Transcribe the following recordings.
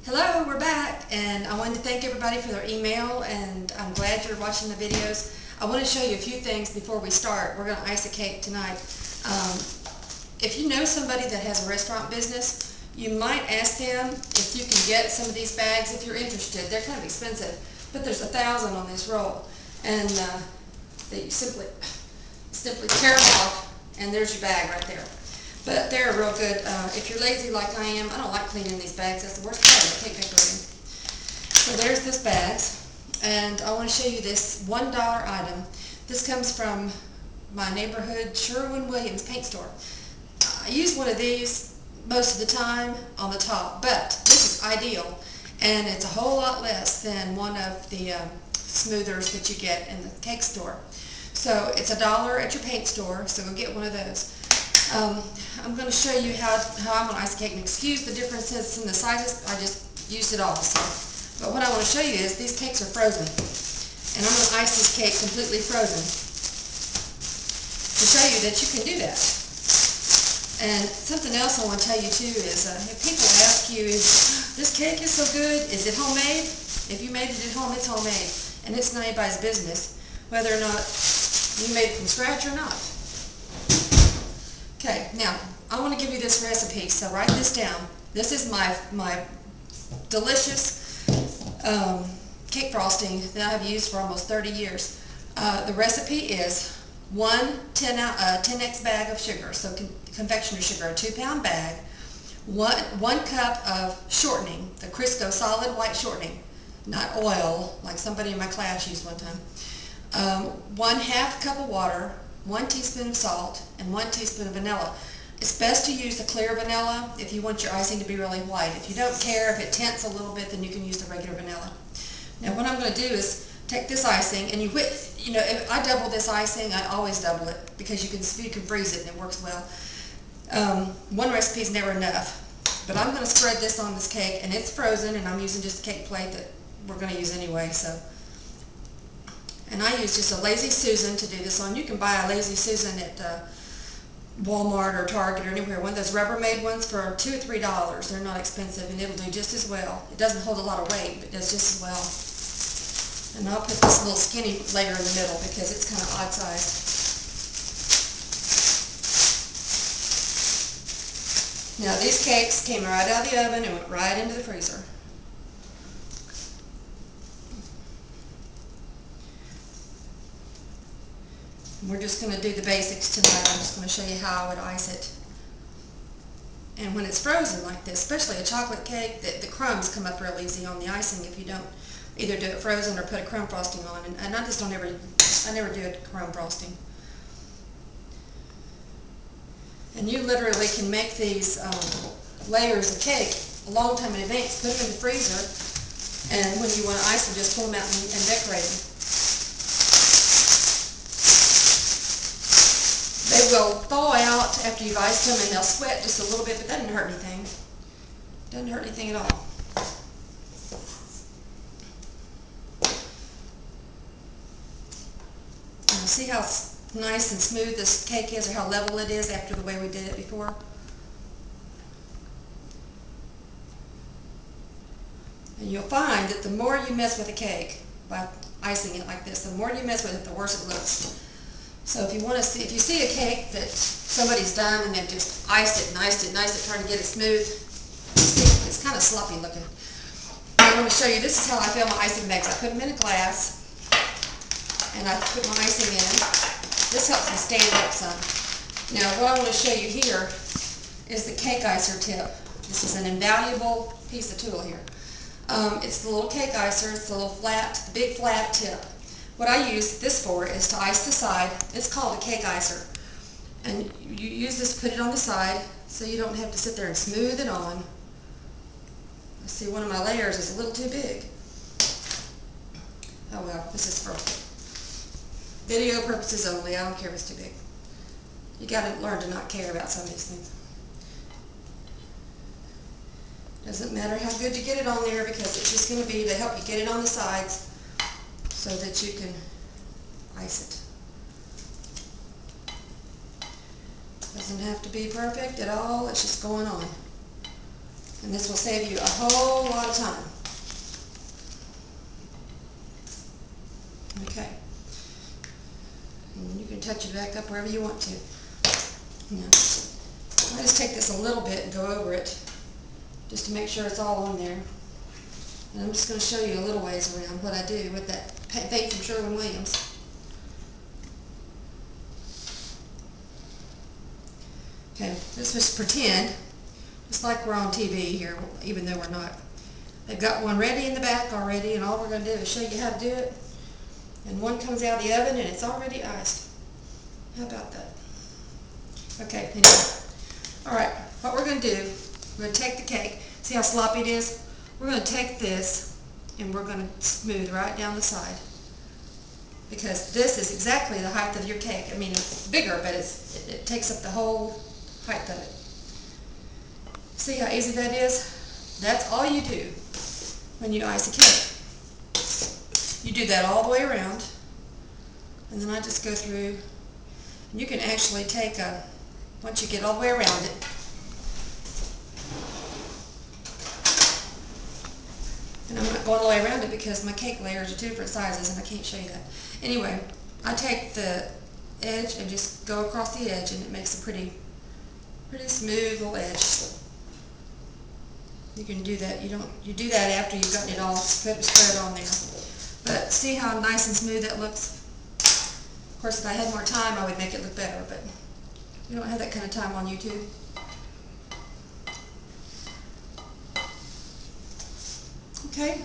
Hello, we're back, and I wanted to thank everybody for their email, and I'm glad you're watching the videos. I want to show you a few things before we start. We're going to ice a cake tonight. If you know somebody that has a restaurant business, you might ask them if you can get some of these bags if you're interested. They're kind of expensive, but there's 1,000 on this roll, and they simply tear them off, and there's your bag right there. But they're real good. If you're lazy like I am, I don't like cleaning these bags. That's the worst part of the cake decorating. So there's this bag, and I want to show you this $1 item. This comes from my neighborhood Sherwin-Williams paint store. I use one of these most of the time on the top, but this is ideal, and it's a whole lot less than one of the smoothers that you get in the cake store. So it's $1 at your paint store, so go get one of those. I'm going to show you how I'm going to ice a cake, and excuse the differences in the sizes. I just used it all. So. But what I want to show you is these cakes are frozen, and I'm going to ice this cake completely frozen to show you that you can do that. And something else I want to tell you too is if people ask you, this cake is so good, is it homemade? If you made it at home, it's homemade, and it's not anybody's business whether or not you made it from scratch or not. Okay, now I want to give you this recipe, so write this down. This is my delicious cake frosting that I've used for almost 30 years. The recipe is 10x bag of sugar, so confectioner sugar, a 2-pound bag, one cup of shortening, the Crisco solid white shortening, not oil like somebody in my class used one time, 1/2 cup of water, 1 teaspoon of salt, and 1 teaspoon of vanilla. It's best to use the clear vanilla if you want your icing to be really white. If you don't care if it tints a little bit, then you can use the regular vanilla. Now what I'm going to do is take this icing, and if I double this icing, I always double it because you can freeze it and it works well. One recipe is never enough, but I'm going to spread this on this cake, and it's frozen, and I'm using just a cake plate that we're going to use anyway. And I use just a Lazy Susan to do this on. You can buy a Lazy Susan at Walmart or Target or anywhere. One of those Rubbermaid ones for $2 or $3. They're not expensive, and it'll do just as well. It doesn't hold a lot of weight, but it does just as well. And I'll put this little skinny layer in the middle because it's kind of odd sized. Now these cakes came right out of the oven and went right into the freezer. We're just going to do the basics tonight. I'm just going to show you how I would ice it. And when it's frozen like this, especially a chocolate cake, the crumbs come up real easy on the icing if you don't either do it frozen or put a crumb frosting on. And I never do a crumb frosting. And you literally can make these layers of cake a long time in advance. Put them in the freezer, and when you want to ice them, just pull them out and decorate them. They will thaw out after you've iced them, and they'll sweat just a little bit, but that doesn't hurt anything. Doesn't hurt anything at all. And see how nice and smooth this cake is, or how level it is after the way we did it before? And you'll find that the more you mess with a cake by icing it like this, the more you mess with it, the worse it looks. So if you see a cake that somebody's done and they've just iced it, trying to get it smooth, it's kind of sloppy looking. I want to show you, this is how I fill my icing bags. I put them in a glass, and I put my icing in. This helps me stand up some. Now what I want to show you here is the cake icer tip. This is an invaluable piece of tool here. It's the little cake icer. It's the little big flat tip. What I use this for is to ice the side. It's called a cake icer. And you use this to put it on the side so you don't have to sit there and smooth it on. I see one of my layers is a little too big. Oh well, this is for video purposes only. I don't care if it's too big. You got to learn to not care about some of these things. Doesn't matter how good you get it on there, because it's just going to be to help you get it on the sides so that you can ice it. Doesn't have to be perfect at all. It's just going on. And this will save you a whole lot of time. Okay. And you can touch it back up wherever you want to. Now, I just take this a little bit and go over it just to make sure it's all on there. And I'm just going to show you a little ways around what I do with that thing from Sherwin-Williams. Okay, let's just pretend, just like we're on TV here, even though we're not. They've got one ready in the back already, and all we're going to do is show you how to do it. And one comes out of the oven and it's already iced. How about that? Okay, anyway. Alright, what we're going to do, we're going to take the cake. See how sloppy it is? We're going to take this and we're going to smooth right down the side. Because this is exactly the height of your cake. I mean, it's bigger, but it takes up the whole height of it. See how easy that is? That's all you do when you ice a cake. You do that all the way around, and then I just go through, and you can actually take once you get all the way around it, and I'm not going all the way around it because my cake layers are two different sizes and I can't show you that. Anyway, I take the edge and just go across the edge, and it makes a pretty smooth little edge. You can do that. You do that after you've gotten it all spread on there. But see how nice and smooth that looks? Of course, if I had more time, I would make it look better, but you don't have that kind of time on YouTube. Okay,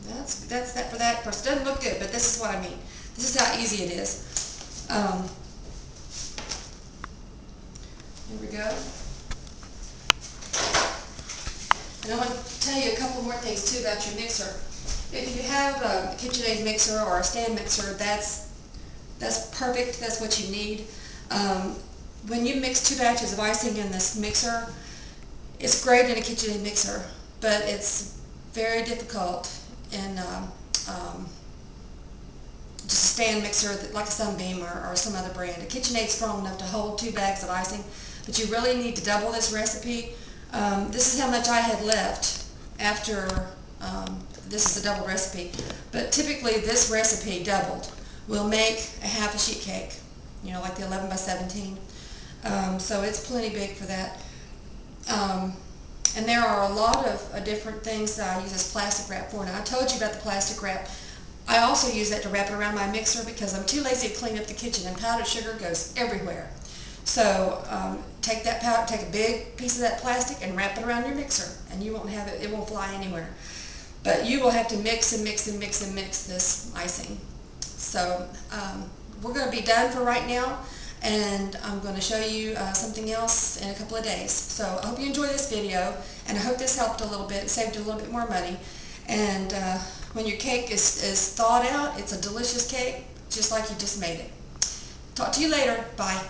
that's that for that. Of course, it doesn't look good, but this is what I mean. This is how easy it is. Here we go. And I want to tell you a couple more things too about your mixer. If you have a KitchenAid mixer or a stand mixer, that's perfect. That's what you need. When you mix 2 batches of icing in this mixer, it's great in a KitchenAid mixer, but it's very difficult in just a stand mixer like a Sunbeam or some other brand. A KitchenAid's strong enough to hold 2 bags of icing, but you really need to double this recipe. This is how much I had left after this is a double recipe, but typically this recipe doubled will make a half a sheet cake, you know, like the 11 by 17. So it's plenty big for that. And there are a lot of different things that I use as plastic wrap for. Now, I told you about the plastic wrap. I also use that to wrap it around my mixer because I'm too lazy to clean up the kitchen, and powdered sugar goes everywhere. So take a big piece of that plastic and wrap it around your mixer, and you won't have it. It won't fly anywhere. But you will have to mix and mix and mix and mix this icing. So we're going to be done for right now, and I'm going to show you something else in a couple of days. So I hope you enjoyed this video, and I hope this helped a little bit, saved you a little bit more money. And when your cake is thawed out, it's a delicious cake, just like you just made it. Talk to you later. Bye.